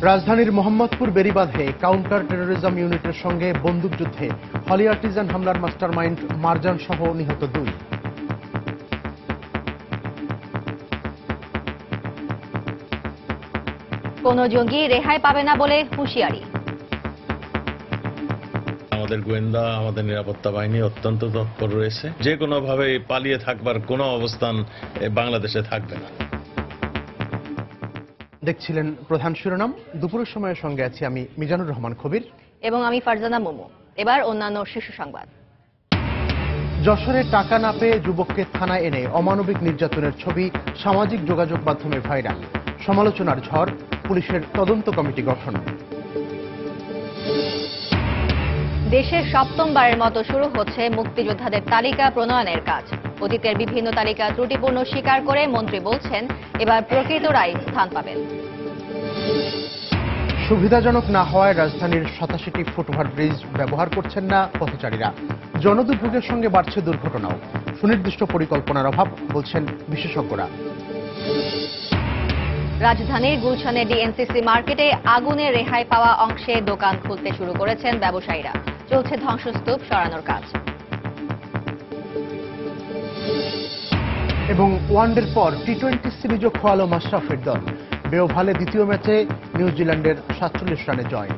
রাজধানীর Mohammadpur বেড়িবাঁধে counter terrorism ইউনিটের সঙ্গে বন্দুকযুদ্ধে হলি আর্টিজান হামলার মাস্টারমাইন্ড মারজান সহ নিহত 2। কোন জঙ্গি রেহাই পাবে না বলে হুঁশিয়ারি। আমাদের গোয়েন্দা, আমাদের নিরাপত্তা বাহিনী অত্যন্ত তৎপর রয়েছে। যে কোনোভাবে পালিয়ে থাকবার কোনো অবস্থান বাংলাদেশে থাকবে না। দেখছিলেন প্রধান শিরোনাম। দুপুরের সময়ের সঙ্গে আছি আমি মিজানুর রহমান কবির এবং আমি ফারজানা মোমো। এবার অন্যান্য শীর্ষ সংবাদ। যশোরে টাকা না পেয়ে যুবককে থানায় এনে অমানবিক নির্যাতনের ছবি সামাজিক যোগাযোগ মাধ্যমে ভাইরাল। সমালোচনার ঝড়, পুলিশের তদন্ত কমিটি গঠন। দেশে সপ্তমবারের মতো শুরু হচ্ছে মুক্তিযোদ্ধাদের তালিকা প্রণয়নের কাজ। অতীতের বিভিন্ন তালিকা ত্রুটিপূর্ণ স্বীকার করে মন্ত্রী বলছেন এবার প্রকৃতরাই স্থান পাবেন। সুবিধাজনক না হওয়ায় রাজধানীর 87টি ফুটওভার ব্রিজ ব্যবহার করছেন না পথচারীরা। জনদুর্ভোগের সঙ্গে বাড়ছে দুর্ঘটনাও। সুনির্দিষ্ট পরিকল্পনার অভাব বলছেন বিশেষজ্ঞরা। রাজধানীর গুলশানে ডিএনসিসি মার্কেটে আগুনে রেহাই পাওয়া অংশে দোকান খুলতে শুরু করেছেন ব্যবসায়ীরা। চলছে ধ্বংসস্তূপ সরানোর কাজ। এবং ওয়ানডের পর টি-20 সিরিজও খোয়ালো মাশরাফির দল। বেওভালে দ্বিতীয় ম্যাচে নিউজিল্যান্ডের 47 রানে জয়।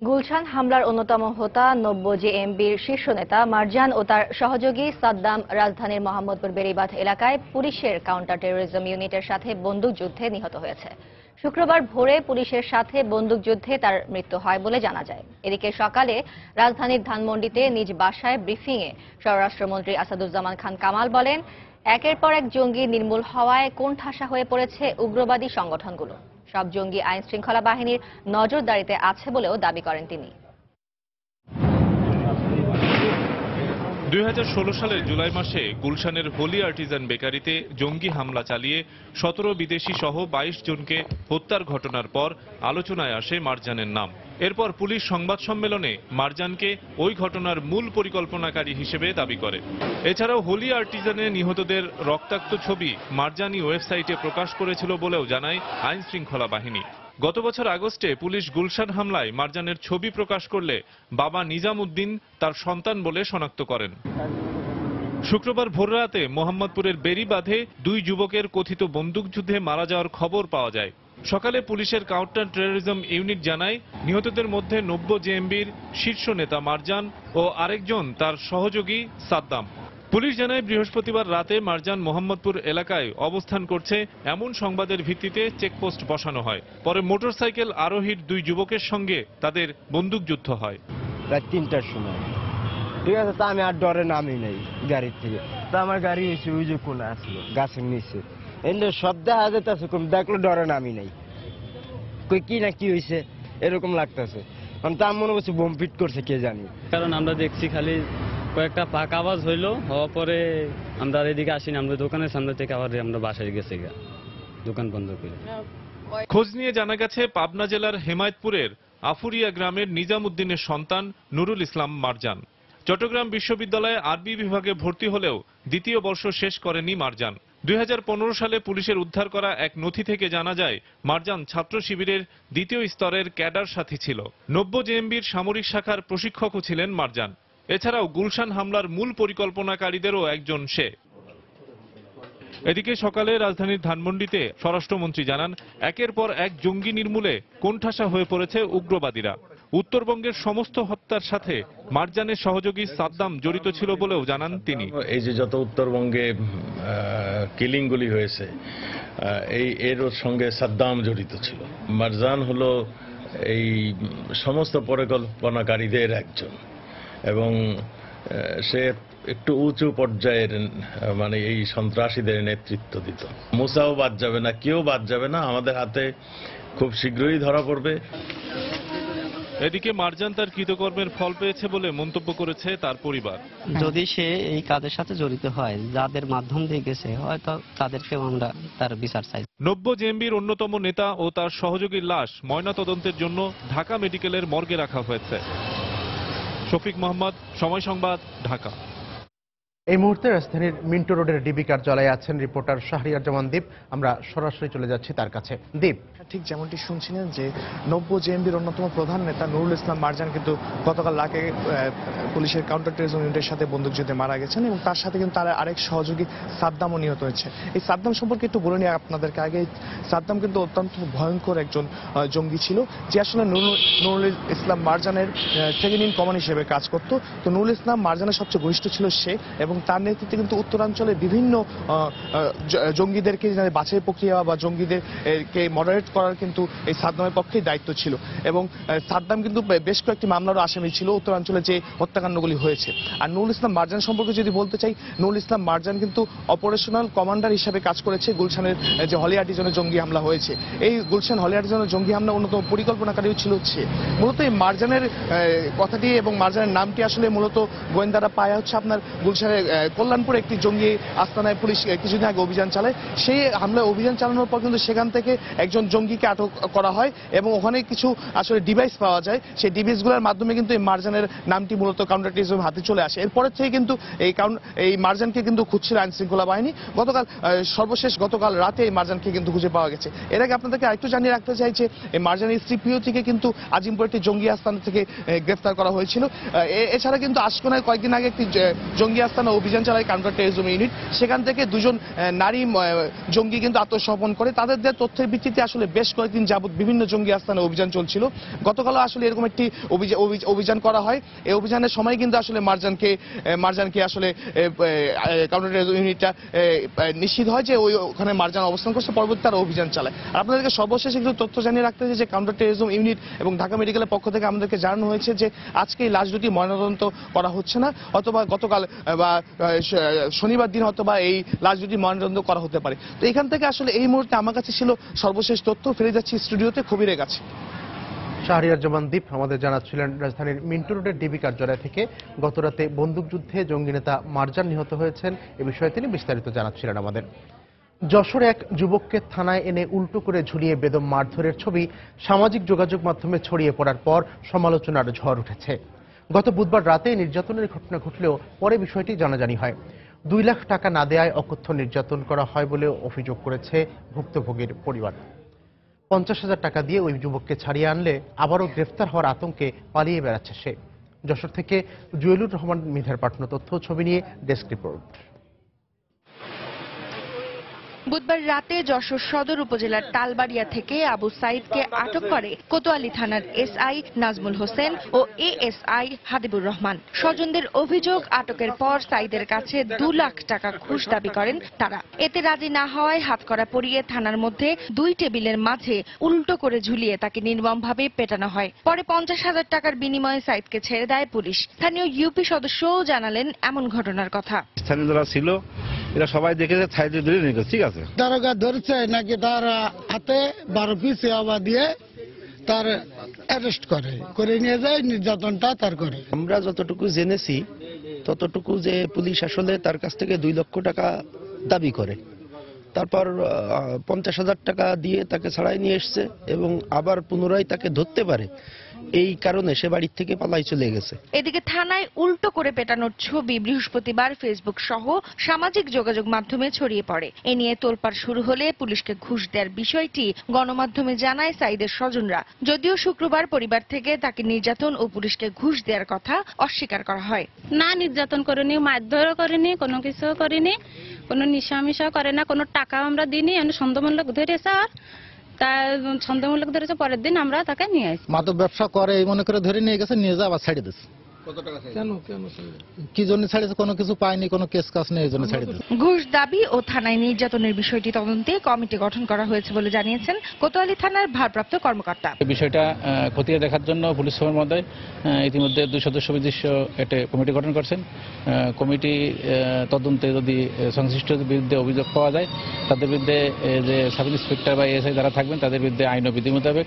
গুলশান হামলার অন্যতম হোতা 90 জেএমবির শীর্ষ নেতা মারজান ও তার সহযোগী সাদ্দাম রাজধানীর মোহাম্মদপুর বেড়িবাঁধ এলাকায় পুলিশের কাউন্টার টেরোরিজম ইউনিটের সাথে বন্দুকযুদ্ধে নিহত হয়েছে। শুক্রবার ভোরে পুলিশের সাথে বন্দুকযুদ্ধে তার মৃত্যু হয় বলে জানা যায়। এদিকে সকালে রাজধানীর ধানমন্ডিতে নিজ বাসায় ব্রিফিংয়ে স্বরাষ্ট্রমন্ত্রী আসাদুজ্জামান খান কামাল বলেন, একের পর এক জঙ্গি নির্মূল হওয়ায় কোণঠাসা হয়ে পড়েছে উগ্রবাদী সংগঠনগুলো। সব জঙ্গি আইন শৃঙ্খলা বাহিনীর নজরদারিতে আছে বলেও দাবি করেন তিনি। 2016 সালের জুলাই মাসে গুলশানের হোলি আর্টিজান বেকারিতে জঙ্গি হামলা চালিয়ে 17 বিদেশি সহ 22 জনকে হত্যার ঘটনার পর আলোচনায় আসে মারজানের নাম। এরপর পুলিশ সংবাদ সম্মেলনে মারজানকে ওই ঘটনার মূল পরিকল্পনাকারী হিসেবে দাবি করে। এছাড়াও হোলি আর্টিজানে নিহতদের রক্তাক্ত ছবি মারজানি ওয়েবসাইটে প্রকাশ করেছিল বলেও জানায় আইন শৃঙ্খলা বাহিনী। গত বছর আগস্টে পুলিশ গুলশান হামলায় মারজানের ছবি প্রকাশ করলে বাবা নিজাম উদ্দিন তার সন্তান বলে শনাক্ত করেন। শুক্রবার ভোররাতে মোহাম্মদপুরের বেড়িবাঁধে 2 যুবকের কথিত বন্দুকযুদ্ধে মারা যাওয়ার খবর পাওয়া যায়। সকালে পুলিশের কাউন্টার টেরোরিজম ইউনিট জানায় নিহতদের মধ্যে 90 জেএমবির শীর্ষ নেতা মারজান ও আরেকজন তার সহযোগী সাদ্দাম। পুলিশ জানায় বৃহস্পতিবার রাতে মারজান মোহাম্মদপুর এলাকায় অবস্থান করছে এমন সংবাদের ভিত্তিতে চেকপোস্ট বসানো হয়। পরে মোটরসাইকেল আরোহীর 2 যুবকের সঙ্গে তাদের বন্দুকযুদ্ধ হয়। রাত 3টার সময় ঠিক আছে, তা আমি আর ডরে নামি নাই গাড়ির থেকে। তা আমার গাড়ি হয়েছে ওই যে কোন আসলো গাছের নিচে, এমনি সব দেখা যেতেছে, কোন দেখলো ডরে নামি নাই। কই কি না কি হয়েছে এরকম লাগতেছে, কারণ তা মনে হচ্ছে বোম ফিট করছে কে জানি। কারণ আমরা দেখছি খালি কয়েকটা পাক আওয়াজ হইলো, হওয়ার পরে আমরা এদিকে আসিনি, আমরা দোকানের সামনে থেকে আবার আমরা বাসায় গেছি, দোকান বন্ধ করে। খোঁজ নিয়ে জানা গেছে পাবনা জেলার হেমায়েতপুরের আফুরিয়া গ্রামের নিজাম উদ্দিনের সন্তান নুরুল ইসলাম মারজান চট্টগ্রাম বিশ্ববিদ্যালয়ে আরবি বিভাগে ভর্তি হলেও দ্বিতীয় বর্ষ শেষ করেনি মারজান। 2015 সালে পুলিশের উদ্ধার করা এক নথি থেকে জানা যায় মারজান ছাত্র শিবিরের 2য় স্তরের ক্যাডার সাথী ছিল। 90 জেএমবির সামরিক শাখার প্রশিক্ষকও ছিলেন মারজান। এছাড়াও গুলশান হামলার মূল পরিকল্পনাকারীদেরও একজন সে। এদিকে সকালে রাজধানীর ধানমন্ডিতে স্বরাষ্ট্রমন্ত্রী জানান, একের পর এক জঙ্গি নির্মূলে কোণঠাসা হয়ে পড়েছে উগ্রবাদীরা। উত্তরবঙ্গের সমস্ত হত্যার সাথে মারজানের সহযোগী সাদ্দাম জড়িত ছিল বলেও জানান তিনি। এই যে যত উত্তরবঙ্গে কিলিংগুলি হয়েছে, এর সঙ্গে সাদ্দাম জড়িত ছিল। মারজান হলো এই সমস্ত পরিকল্পনাকারীদের একজন এবং সে একটু উঁচু পর্যায়ের মানে এই সন্ত্রাসীদের নেতৃত্ব দিত। মুসাও বাদ যাবে না, কেউ বাদ যাবে না, আমাদের হাতে খুব শীঘ্রই ধরা পড়বে। এদিকে মারজান তার কৃতকর্মের ফল পেয়েছে বলে মন্তব্য করেছে তার পরিবার। যদি সে এই কাজের সাথে জড়িত হয়, যাদের মাধ্যম দিয়ে গেছে, হয়তো তাদেরকেও আমরা তার বিচার চাই। নব্য জেএমবির অন্যতম নেতা ও তার সহযোগীর লাশ ময়নাতদন্তের জন্য ঢাকা মেডিকেলের মর্গে রাখা হয়েছে। শফিক মোহাম্মদ, সময় সংবাদ, ঢাকা। এই মুহূর্তে রাজধানীর মিন্টো রোডের ডিবি কার্যালয়ে আছেন রিপোর্টার শাহরিয়ার জামান দীপ। আমরা সরাসরি চলে যাচ্ছি তার কাছে। দীপ, ঠিক যেমনটি শুনছিলেন যে নব্য জেএমবির অন্যতম প্রধান নেতা নুরুল ইসলাম মারজান কিন্তু গতকাল রাতে পুলিশের কাউন্টার টেররিজম ইউনিটের সাথে বন্দুকযুদ্ধে মারা গেছেন এবং তার সাথে কিন্তু তার আরেক সহযোগী সাদ্দামও নিহত হয়েছে। এই সাদ্দাম সম্পর্কে একটু বলে নিই আপনাদেরকে। আগে সাদ্দাম কিন্তু অত্যন্ত ভয়ঙ্কর একজন জঙ্গি ছিল, যে আসলে Nurul Islam মারজানের second in command হিসেবে কাজ করত। তো নুরুল ইসলাম মারজানের সবচেয়ে ঘনিষ্ঠ ছিল সে, এবং তার নেতৃত্বে কিন্তু উত্তরাঞ্চলে বিভিন্ন জঙ্গিদেরকে বাছাই প্রক্রিয়া বা জঙ্গিদেরকে মডারেট করার কিন্তু এই সাদ্দামের পক্ষেই দায়িত্ব ছিল। এবং সাদ্দাম কিন্তু বেশ কয়েকটি মামলারও আসামি ছিল উত্তরাঞ্চলে যে হত্যাকাণ্ডগুলি হয়েছে। আর নুরুল ইসলাম মারজান সম্পর্কে যদি বলতে চাই, নুরুল ইসলাম মারজান কিন্তু অপারেশনাল কমান্ডার হিসেবে কাজ করেছে গুলশানের যে হলি আর্টিজানে জঙ্গি হামলা হয়েছে। এই গুলশান হলি আর্টিজানে জঙ্গি হামলা অন্যতম পরিকল্পনাকারীও ছিল হচ্ছে মূলত এই মারজানের কথাটি, এবং মারজানের নামটি আসলে মূলত গোয়েন্দারা পায় হচ্ছে আপনার গুলশানের কল্যাণপুর একটি জঙ্গি আস্তানায় পুলিশ কিছুদিন আগে অভিযান চালায়। সেই হামলায় অভিযান চালানোর পর কিন্তু সেখান থেকে একজন জঙ্গিকে আটক করা হয় এবং ওখানে কিছু আসলে ডিভাইস পাওয়া যায়। সেই ডিভাইসগুলোর মাধ্যমে কিন্তু এই মারজানের নামটি মূলত কাউন্টার টেররিজম হাতে চলে আসে। এরপরের থেকে কিন্তু এই মারজানকে কিন্তু খুঁজছিল আইন শৃঙ্খলা বাহিনী। সর্বশেষ গতকাল রাতে এই মারজানকে কিন্তু খুঁজে পাওয়া গেছে। এর আগে আপনাদেরকে আরেকটু জানিয়ে রাখতে চাই যে এই মারজানের স্ত্রী প্রিয় থেকে কিন্তু আজিমপুর একটি জঙ্গি আস্তানা থেকে গ্রেফতার করা হয়েছিল। এছাড়া কিন্তু আশকোনায় কয়েকদিন আগে একটি জঙ্গি আস্তানা অভিযান চালায় কাউন্টার টেররিজম ইউনিট। সেখান থেকে দুজন নারী জঙ্গি কিন্তু আত্মসমর্পণ করে। তাদের দেওয়া তথ্যের ভিত্তিতে আসলে বেশ কয়েকদিন যাবত বিভিন্ন জঙ্গি আস্তানা অভিযান চলছিল। গতকালও আসলে এরকম একটি অভিযান করা হয়। এই অভিযানের সময় কিন্তু আসলে মারজানকে আসলে কাউন্টার টেররিজম ইউনিটটা নিশ্চিত হয় যে ওখানে মারজান অবস্থান করছে। পরবর্তী তারা অভিযান চালায়। আর আপনাদেরকে সর্বশেষ একটু তথ্য জানিয়ে রাখতে চাই যে কাউন্টার টেররিজম ইউনিট এবং ঢাকা মেডিকেলের পক্ষ থেকে আমাদেরকে জানানো হয়েছে যে আজকে এই লাশ দুটি ময়নাতদন্ত করা হচ্ছে না, অথবা গতকাল বা শনিবার দিন অথবা এই লাশ দুটি ময়নাতদন্ত করা হতে পারে। তো এখান থেকে আসলে এই মুহূর্তে আমার কাছে ছিল সর্বশেষ তথ্য। ফিরে যাচ্ছি স্টুডিওতে খবিরের কাছে। শাহরিয়ার জামান দীপ আমাদের জানাচ্ছিলেন রাজধানীর মিন্টো রোডের ডিবি কার্যালয় থেকে। গতরাতে বন্দুকযুদ্ধে জঙ্গি নেতা মারজান নিহত হয়েছেন, এ বিষয়ে তিনি বিস্তারিত জানাচ্ছিলেন আমাদের। যশোরে এক যুবককে থানায় এনে উল্টো করে ঝুলিয়ে বেদম মারধরের ছবি সামাজিক যোগাযোগ মাধ্যমে ছড়িয়ে পড়ার পর সমালোচনার ঝড় উঠেছে। গত বুধবার রাতে নির্যাতনের ঘটনা ঘটলেও পরে বিষয়টি জানাজানি হয়। 2 লাখ টাকা না দেয়ায় অকথ্য নির্যাতন করা হয় বলে অভিযোগ করেছে ভুক্তভোগীর পরিবার। 50,000 টাকা দিয়ে ওই যুবককে ছাড়িয়ে আনলে আবারও গ্রেফতার হওয়ার আতঙ্কে পালিয়ে বেড়াচ্ছে সে। যশোর থেকে জুয়েলুর রহমান মিধার পাঠানো তথ্য ছবি নিয়ে ডেস্ক রিপোর্ট। বুধবার রাতে যশোর সদর উপজেলার তালবাড়িয়া থেকে আবু সাইদকে আটক করে কোতোয়ালি থানার এসআই নাজমুল হোসেন ও এএসআই হাবিবুর রহমান। স্বজনদের অভিযোগ, আটকের পর সাইদের কাছে 2 লাখ টাকা ঘুষ দাবি করেন তারা। এতে রাজি না হওয়ায় হাতকড়া পরিয়ে থানার মধ্যে 2 টেবিলের মাঝে উল্টো করে ঝুলিয়ে তাকে নির্মমভাবে পেটানো হয়। পরে 50,000 টাকার বিনিময়ে সাইদকে ছেড়ে দেয় পুলিশ। স্থানীয় ইউপি সদস্যও জানালেন এমন ঘটনার কথা। স্থানীয় যারা ছিল এরা সবাই দেখেছে, ছাইতে ধরে নিয়ে গেছে। ঠিক আছে, দারোগা ধরছে নাকি তার হাতে 12 পিস ইয়াবা দিয়ে তার অ্যারেস্ট করে নিয়ে যায়, নির্যাতনটা তার করে। আমরা যতটুকু জেনেছি ততটুকু যে পুলিশ আসলে তার কাছ থেকে 2 লক্ষ টাকা দাবি করে, তারপর 50,000 টাকা দিয়ে তাকে ছাড়াই নিয়ে এসছে এবং আবার পুনরায় তাকে ধরতে পারে, এই কারণে সে বাড়ি থেকে পালাই চলে গেছে। এদিকে থানায় উল্টো করে পেটানোর ছবি বৃহস্পতিবার ফেসবুক সহ সামাজিক যোগাযোগ মাধ্যমে ছড়িয়ে পড়ে। এ নিয়ে তোলপাড় শুরু হলে পুলিশকে ঘুষ দেওয়ার বিষয়টি গণমাধ্যমে জানায় সাইদের স্বজনরা। যদিও শুক্রবার পরিবার থেকে তাকে নির্যাতন ও পুলিশকে ঘুষ দেওয়ার কথা অস্বীকার করা হয়। না, নির্যাতন করিনি, মারধরও করিনি, কোনো কিছু করিনি, কোনো নিশা করে না, কোনো টাকা আমরা দিইনি। সন্দেহমূলক ধরেছে, আর তার সন্দেহমূলক ধরেছে, পরের দিন আমরা তাকে নিয়ে আসি। মাদক ব্যবসা করে এই মনে করে ধরে নিয়ে গেছে, নিয়ে যা আবার ছেড়ে দিচ্ছে। কি জন্য ছাড়িয়েছে, কোনো কিছু পায়নি, কোনো কেস কাজ নেই, এই জন্য ছাড়িয়ে দিয়েছে। ঘুষ দাবি ও থানায় নির্যাতনের বিষয়টি তদন্তে কমিটি গঠন করা হয়েছে বলে জানিয়েছেন কোতোয়ালি থানার ভারপ্রাপ্ত কর্মকর্তা। বিষয়টা খতিয়ে দেখার জন্য পুলিশ সুপার মহোদয় ইতিমধ্যে 2 সদস্য বিশিষ্ট একটা কমিটি গঠন করছেন। কমিটি তদন্তে যদি সংশ্লিষ্ট বিরুদ্ধে অভিযোগ পাওয়া যায়, তাদের বিরুদ্ধে যে সাব ইন্সপেক্টর বা এএসআই যারা থাকবেন তাদের বিরুদ্ধে আইন ও বিধি মোতাবেক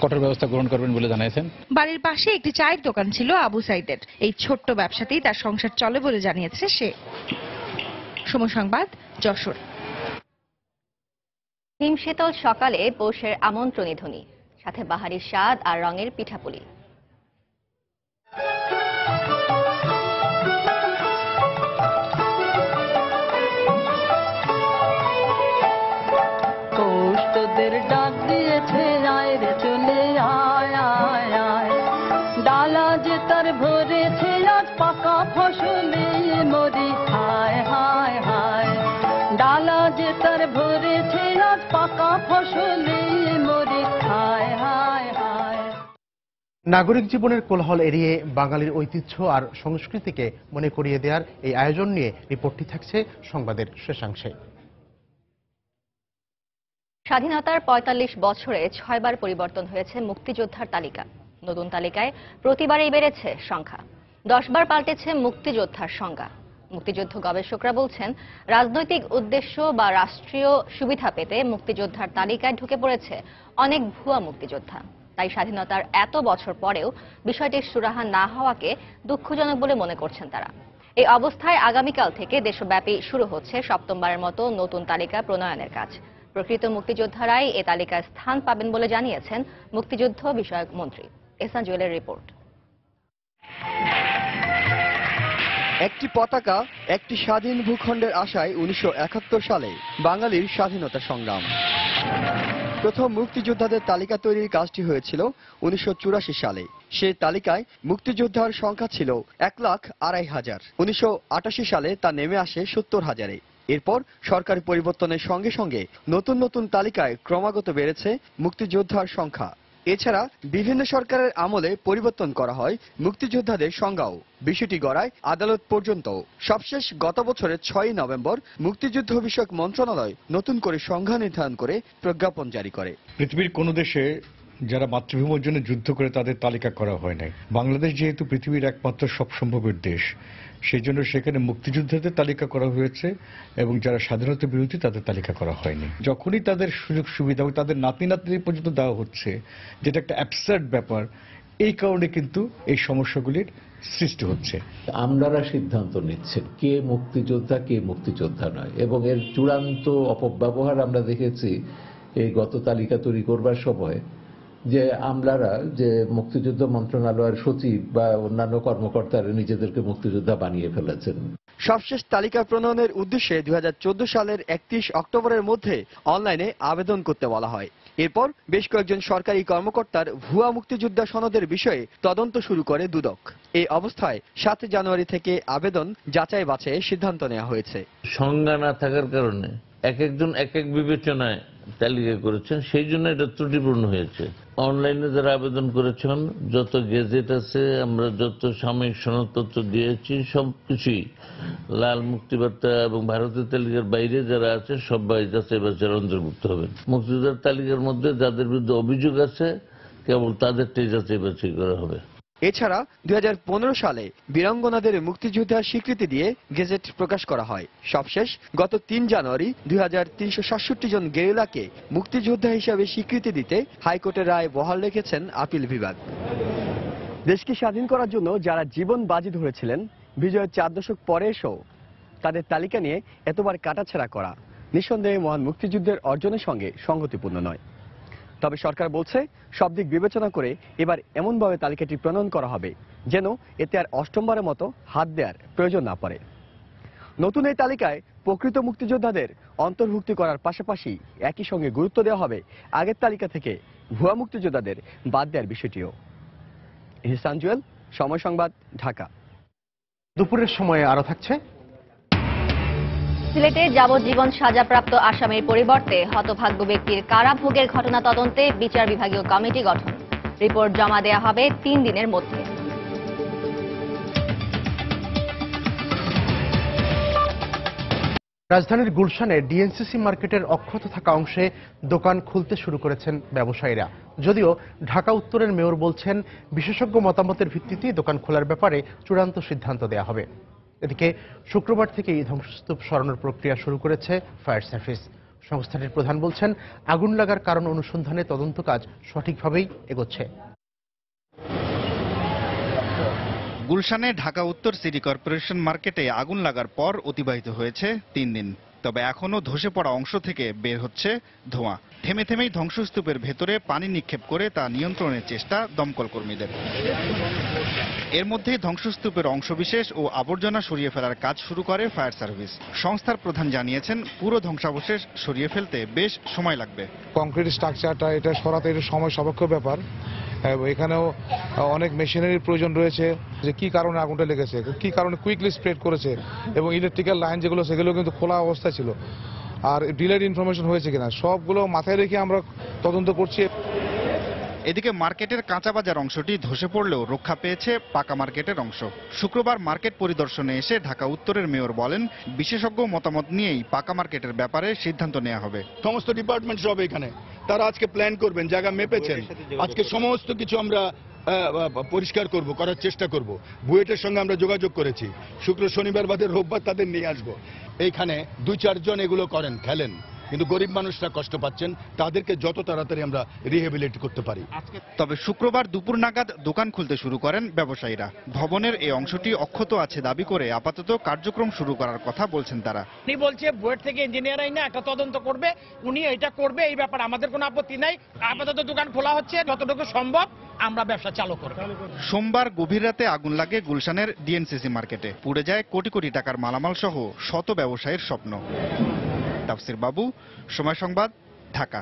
কঠোর ব্যবস্থা গ্রহণ করবেন বলে জানিয়েছেন। বাড়ির পাশে একটি চায়ের দোকান ছিল আবু সাইদের। এই ছোট্ট ব্যবসাতেই তার সংসার চলে বলে জানিয়েছে সে। সময় সংবাদ, যশোর। হিমশীতল সকালে পৌষের আমন্ত্রণী ধ্বনি, সাথে বাহারি স্বাদ আর রঙের পিঠাপুলি। পৌষ তোদের ডাক দিয়েছে, আয় রে চলে আয় আয় আয়, ডালা যে তার ভরেছে আজ পাকা ফসলে মরি হায় হায় হায়, ডালা যে তার ভরেছে আজ পাকা ফসলে মরি হায় হায় হায়। নাগরিক জীবনের কোলাহল এড়িয়ে বাঙালির ঐতিহ্য আর সংস্কৃতিকে মনে করিয়ে দেওয়ার এই আয়োজন নিয়ে রিপোর্টটি থাকছে সংবাদের শেষাংশে। স্বাধীনতার ৪৫ বছরে ৬ বার পরিবর্তন হয়েছে মুক্তিযোদ্ধার তালিকা। নতুন তালিকায় প্রতিবারই বেড়েছে সংখ্যা। 10 বার পাল্টেছে মুক্তিযোদ্ধার সংজ্ঞা। মুক্তিযুদ্ধ গবেষকরা বলছেন, রাজনৈতিক উদ্দেশ্য বা রাষ্ট্রীয় সুবিধা পেতে মুক্তিযোদ্ধার তালিকায় ঢুকে পড়েছে অনেক ভুয়া মুক্তিযোদ্ধা। তাই স্বাধীনতার এত বছর পরেও বিষয়টির সুরাহা না হওয়াকে দুঃখজনক বলে মনে করছেন তারা। এই অবস্থায় আগামীকাল থেকে দেশব্যাপী শুরু হচ্ছে ৭মবারের মতো নতুন তালিকা প্রণয়নের কাজ। প্রকৃত মুক্তিযোদ্ধারাই এ তালিকায় স্থান পাবেন বলে জানিয়েছেন মুক্তিযুদ্ধ বিষয়ক মন্ত্রী। এহসান জুয়েলের রিপোর্ট। একটি পতাকা, একটি স্বাধীন ভূখণ্ডের আশায় 1971 সালে বাঙালির স্বাধীনতা সংগ্রাম। প্রথম মুক্তিযোদ্ধাদের তালিকা তৈরির কাজটি হয়েছিল 1984 সালে। সেই তালিকায় মুক্তিযোদ্ধার সংখ্যা ছিল 1,02,500। 1988 সালে তা নেমে আসে 70,000-এ। এরপর সরকার পরিবর্তনের সঙ্গে সঙ্গে নতুন নতুন তালিকায় ক্রমাগত বেড়েছে মুক্তিযোদ্ধার সংখ্যা। এছাড়া বিভিন্ন সরকারের আমলে পরিবর্তন করা হয় মুক্তিযোদ্ধাদের সংজ্ঞাও। বিষয়টি গড়ায় আদালত পর্যন্ত। সবশেষ গত বছরের 6 নভেম্বর মুক্তিযুদ্ধ বিষয়ক মন্ত্রণালয় নতুন করে সংজ্ঞা নির্ধারণ করে প্রজ্ঞাপন জারি করে। পৃথিবীর কোন দেশে যারা মাতৃভূমির জন্য যুদ্ধ করে তাদের তালিকা করা হয় নাই। বাংলাদেশ যেহেতু পৃথিবীর একমাত্র সব সম্ভবের দেশ, সেই জন্য সেখানে মুক্তিযোদ্ধাদের তালিকা করা হয়েছে এবং যারা স্বাধীনতা বিরোধী তাদের তালিকা করা হয়নি। যখনই তাদের সুযোগ সুবিধা তাদের নাতি নাতনি পর্যন্ত দেওয়া হচ্ছে, যেটা একটা অ্যাবসার্ড ব্যাপার, এই কারণে কিন্তু এই সমস্যাগুলির সৃষ্টি হচ্ছে। আমলারা সিদ্ধান্ত নিচ্ছেন কে মুক্তিযোদ্ধা কে মুক্তিযোদ্ধা নয়, এবং এর চূড়ান্ত অপব্যবহার আমরা দেখেছি এই গত তালিকা তৈরি করবার সময়, যে আমলারা যে মুক্তিযুদ্ধ মন্ত্রণালয়ের সচিব বা অন্যান্য কর্মকর্তারা নিজেদেরকে মুক্তিযোদ্ধা বানিয়ে ফেলেছেন। সবশেষ তালিকা প্রণয়নের উদ্দেশ্যে 2014 সালের 31 অক্টোবরের মধ্যে অনলাইনে আবেদন করতে বলা হয়। এরপর বেশ কয়েকজন সরকারি কর্মকর্তার ভুয়া মুক্তিযোদ্ধা সনদের বিষয়ে তদন্ত শুরু করে দুদক। এই অবস্থায় 7 জানুয়ারি থেকে আবেদন যাচাই বাছাইয়ের সিদ্ধান্ত নেওয়া হয়েছে। সংজ্ঞা না থাকার কারণে এক একজন এক এক বিবেচনায় তালিকা করেছেন, সেই জন্য এটা ত্রুটিপূর্ণ হয়েছে। অনলাইনে যারা আবেদন করেছেন, যত গেজেট আছে, আমরা যত সাময়িক সনদপত্র দিয়েছি, সবকিছুই লাল মুক্তিবার্তা এবং ভারতের তালিকার বাইরে যারা আছে সবাই যাচাই বাছাইয়ের অন্তর্ভুক্ত হবেন। মুক্তিযোদ্ধার তালিকার মধ্যে যাদের বিরুদ্ধে অভিযোগ আছে কেবল তাদেরটাই যাচাই বাছাই করা হবে। এছাড়া 2015 সালে বীরাঙ্গনাদের মুক্তিযোদ্ধার স্বীকৃতি দিয়ে গেজেট প্রকাশ করা হয়। সবশেষ গত 3 জানুয়ারি 2367 জন গেরিলাকে মুক্তিযোদ্ধা হিসাবে স্বীকৃতি দিতে হাইকোর্টের রায় বহাল রেখেছেন আপিল বিভাগ। দেশকে স্বাধীন করার জন্য যারা জীবন বাজি ধরেছিলেন, বিজয়ের 4 দশক পরে এসেও তাদের তালিকা নিয়ে এতবার কাটাছেঁড়া করা নিঃসন্দেহে মহান মুক্তিযুদ্ধের অর্জনের সঙ্গে সংগতিপূর্ণ নয়। তবে সরকার বলছে, সব দিক বিবেচনা করে এবার এমনভাবে তালিকাটি প্রণয়ন করা হবে যেন এতে আর অষ্টমবারের মতো হাত দেওয়ার প্রয়োজন না পড়ে। নতুন এই তালিকায় প্রকৃত মুক্তিযোদ্ধাদের অন্তর্ভুক্তি করার পাশাপাশি একই সঙ্গে গুরুত্ব দেওয়া হবে আগের তালিকা থেকে ভুয়া মুক্তিযোদ্ধাদের বাদ দেওয়ার বিষয়টিও। এহসান জুয়েল, সময় সংবাদ, ঢাকা। দুপুরের সময়ে আরো থাকছে। সিলেটে যাবজ্জীবন সাজাপ্রাপ্ত আসামির পরিবর্তে হতভাগ্য ব্যক্তির কারাভোগের ঘটনা তদন্তে বিচার বিভাগীয় কমিটি গঠন। রিপোর্ট জমা দেওয়া হবে 3 দিনের মধ্যে। রাজধানীর গুলশানে ডিএনসিসি মার্কেটের অক্ষত থাকা অংশে দোকান খুলতে শুরু করেছেন ব্যবসায়ীরা। যদিও ঢাকা উত্তরের মেয়র বলছেন বিশেষজ্ঞ মতামতের ভিত্তিতেই দোকান খোলার ব্যাপারে চূড়ান্ত সিদ্ধান্ত দেওয়া হবে। এদিকে শুক্রবার থেকেই ধ্বংসস্তূপ সরানোর প্রক্রিয়া শুরু করেছে ফায়ার সার্ভিস। সংস্থাটির প্রধান বলছেন আগুন লাগার কারণ অনুসন্ধানে তদন্ত কাজ সঠিকভাবেই এগোচ্ছে। গুলশানে ঢাকা উত্তর সিটি কর্পোরেশন মার্কেটে আগুন লাগার পর অতিবাহিত হয়েছে 3 দিন। তবে এখনো ধসে পড়া অংশ থেকে বের হচ্ছে ধোঁয়া। থেমে থেমেই ধ্বংসস্তূপের ভেতরে পানি নিক্ষেপ করে তা নিয়ন্ত্রণের চেষ্টা দমকল কর্মীদের। এর মধ্যে ধ্বংসস্তূপের অংশবিশেষ ও আবর্জনা সরিয়ে ফেলার কাজ শুরু করে ফায়ার সার্ভিস। সংস্থার প্রধান জানিয়েছেন পুরো ধ্বংসাবশেষ সরিয়ে ফেলতে বেশ সময় লাগবে। কংক্রিট স্ট্রাকচারটা এটা সরাতে একটু সময় সাপেক্ষ ব্যাপার। এখানেও অনেক মেশিনারির প্রয়োজন রয়েছে, যে কি কারণে আগুনটা লেগেছে, কি কারণে কুইকলি স্প্রেড করেছে, এবং ইলেকট্রিক্যাল লাইন যেগুলো সেগুলো কিন্তু খোলা অবস্থায় ছিল, আর ডিলেড ইনফরমেশন হয়েছে কিনা, সবগুলো মাথায় রেখে আমরা তদন্ত করছি। এদিকে মার্কেটের কাঁচা বাজার অংশটি ধসে পড়লেও রক্ষা পেয়েছে পাকা মার্কেটের অংশ। শুক্রবার মার্কেট পরিদর্শনে এসে ঢাকা উত্তরের মেয়র বলেন বিশেষজ্ঞ মতামত নিয়েই পাকা মার্কেটের ব্যাপারে সিদ্ধান্ত নেওয়া হবে। সমস্ত ডিপার্টমেন্ট সব এখানে, তারা আজকে প্ল্যান করবেন, জায়গা মেপেছেন। আজকে সমস্ত কিছু আমরা পরিষ্কার করার চেষ্টা করব। বুয়েটের সঙ্গে আমরা যোগাযোগ করেছি, শুক্র শনিবার বাদে রোববার তাদের নিয়ে আসবো। এইখানে 2-4 জন এগুলো খেলেন, কিন্তু গরিব মানুষরা কষ্ট পাচ্ছেন, তাদেরকে যত তাড়াতাড়ি আমরা রিহেবিলিট করতে পারি। তবে শুক্রবার দুপুর নাগাদ দোকান খুলতে শুরু করেন ব্যবসায়ীরা। ভবনের এই অংশটি অক্ষত আছে দাবি করে আপাতত কার্যক্রম শুরু করার কথা বলছেন তারা। উনি বলছে বুয়েট থেকে ইঞ্জিনিয়ার আইনা একটা তদন্ত করবে, উনি এটা করবে, এই ব্যাপারে আমাদের কোনো আপত্তি নাই। আপাতত দোকান খোলা হচ্ছে, যতটুকু সম্ভব আমরা ব্যবসা চালু করব। সোমবার গভীর রাতে আগুন লাগে গুলশানের ডিএনসিসি মার্কেটে। পুড়ে যায় কোটি কোটি টাকার মালামাল সহ শত ব্যবসায়ীর স্বপ্ন। তাফসির বাবু, সময় সংবাদ, ঢাকা।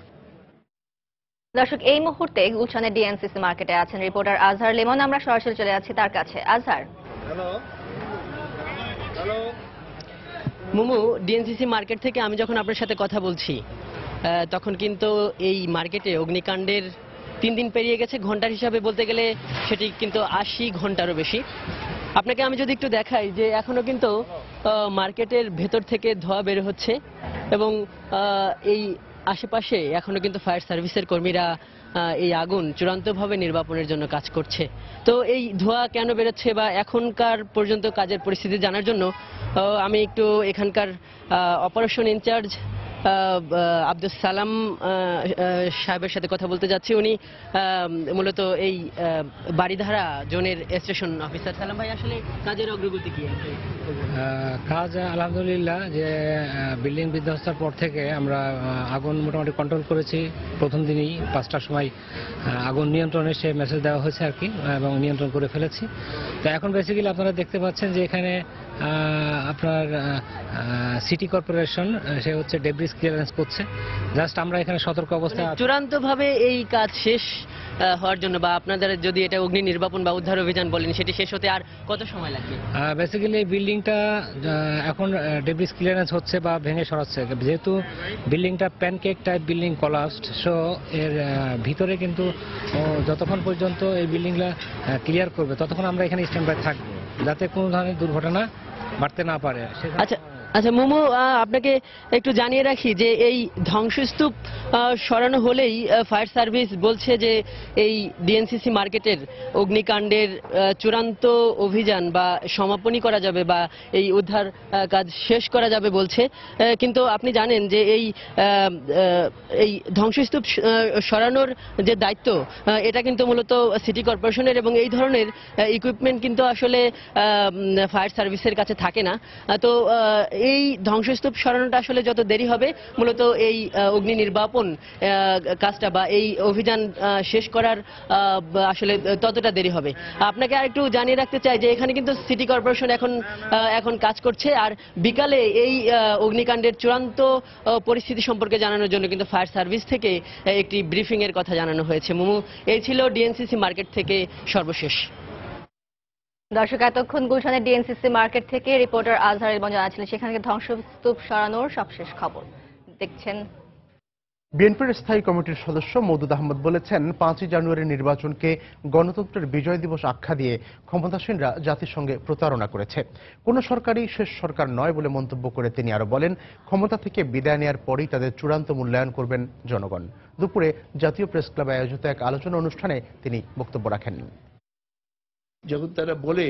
দর্শক, এই মুহূর্তে গুলশানের ডিএনসিসি মার্কেটে আছেন রিপোর্টার আজহার লিমন। আমরা সরাসরি চলে যাচ্ছি তার কাছে। আজহার। মুমু, ডিএনসিসি মার্কেট থেকে আমি যখন আপনার সাথে কথা বলছি তখন কিন্তু এই মার্কেটে অগ্নিকাণ্ডের 3 দিন পেরিয়ে গেছে। ঘন্টার হিসাবে বলতে গেলে সেটি কিন্তু 80 ঘন্টারও বেশি। আপনাকে আমি যদি একটু দেখাই যে এখনো কিন্তু মার্কেটের ভেতর থেকে ধোঁয়া বের হচ্ছে, এবং এই আশেপাশে এখনো কিন্তু ফায়ার সার্ভিসের কর্মীরা এই আগুন চূড়ান্তভাবে নির্বাপনের জন্য কাজ করছে। তো এই ধোঁয়া কেন বেরোচ্ছে বা এখনকার পর্যন্ত কাজের পরিস্থিতি জানার জন্য আমি একটু এখানকার অপারেশন ইনচার্জ আব্দুল সালাম সাহেবের সাথে কথা বলতে যাচ্ছি। উনি মূলত এই বাড়িধারা জোনের স্টেশন অফিসার। সালাম ভাই, আসলে কাজের অগ্রগতি কি? কাজ আলহামদুলিল্লাহ, যে বিল্ডিং বিধ্বস্তের পর থেকে আমরা আগুন মোটামুটি কন্ট্রোল করেছি। প্রথম দিনই 5টার সময় আগুন নিয়ন্ত্রণে সে মেসেজ দেওয়া হয়েছে আর কি, এবং নিয়ন্ত্রণ করে ফেলেছি। তো এখন বেসিক্যালি আপনারা দেখতে পাচ্ছেন যে এখানে আপনার সিটি কর্পোরেশন সে হচ্ছে ডেব্রিজ ক্লিয়ারেন্স করছে। জাস্ট আমরা এখানে সতর্ক অবস্থায়। চূড়ান্তভাবে এই কাজ শেষ হওয়ার জন্য বা আপনাদের যদি এটা অগ্নি নির্বাপন বা উদ্ধার অভিযান বলেন, সেটি শেষ হতে আর কত সময় লাগবে? বেসিক্যালি এই বিল্ডিংটা এখন ডেব্রিজ ক্লিয়ারেন্স হচ্ছে বা ভেঙে সরাচ্ছে। যেহেতু বিল্ডিংটা pancake type building collapsed, so এর ভিতরে কিন্তু যতক্ষণ পর্যন্ত এই বিল্ডিংটা ক্লিয়ার করবে ততক্ষণ আমরা এখানে স্ট্যান্ড বাই থাকবো, যাতে কোনো ধরনের দুর্ঘটনা বাড়তে না পারে। আচ্ছা মোমো, আপনাকে একটু জানিয়ে রাখি যে এই ধ্বংসস্তূপ সরানো হলেই ফায়ার সার্ভিস বলছে যে এই ডিএনসিসি মার্কেটের অগ্নিকাণ্ডের চূড়ান্ত অভিযান বা সমাপনী করা যাবে বা এই উদ্ধার কাজ শেষ করা যাবে বলছে। কিন্তু আপনি জানেন যে এই ধ্বংসস্তূপ সরানোর যে দায়িত্ব, এটা কিন্তু মূলত সিটি কর্পোরেশনের, এবং এই ধরনের ইকুইপমেন্ট কিন্তু আসলে ফায়ার সার্ভিসের কাছে থাকে না। তো এই ধ্বংসস্তূপ সরানোটা আসলে যত দেরি হবে, মূলত এই অগ্নি নির্বাপন কাজটা বা এই অভিযান শেষ করার আসলে ততটা দেরি হবে। আপনাকে আরেকটু জানিয়ে রাখতে চাই যে এখানে কিন্তু সিটি কর্পোরেশন এখন কাজ করছে, আর বিকালে এই অগ্নিকাণ্ডের চূড়ান্ত পরিস্থিতি সম্পর্কে জানানোর জন্য কিন্তু ফায়ার সার্ভিস থেকে একটি ব্রিফিং এর কথা জানানো হয়েছে। মুমু, এই ছিল ডিএনসিসি মার্কেট থেকে সর্বশেষ। দর্শক, এতক্ষণ গুলশানের ডিএনসিসি মার্কেট থেকে রিপোর্টার আজহার লিমন জানাচ্ছিলেন সেখানে ধ্বংসস্তূপ সরানোর সবশেষ খবর। দেখছেন বিএনপির স্থায়ী কমিটির সদস্য মওদুদ আহমদ বলেছেন, 5ই জানুয়ারি নির্বাচনকে গণতন্ত্রের বিজয় দিবস আখ্যা দিয়ে ক্ষমতাসীনরা জাতিসংঘে প্রতারণা করেছে। কোনো সরকারই শেষ সরকার নয় বলে মন্তব্য করে তিনি আরো বলেন, ক্ষমতা থেকে বিদায় নেওয়ার পরই তাদের চূড়ান্ত মূল্যায়ন করবেন জনগণ। দুপুরে জাতীয় প্রেস ক্লাবে আয়োজিত এক আলোচনা অনুষ্ঠানে তিনি বক্তব্য রাখেন। যখন তারা বলে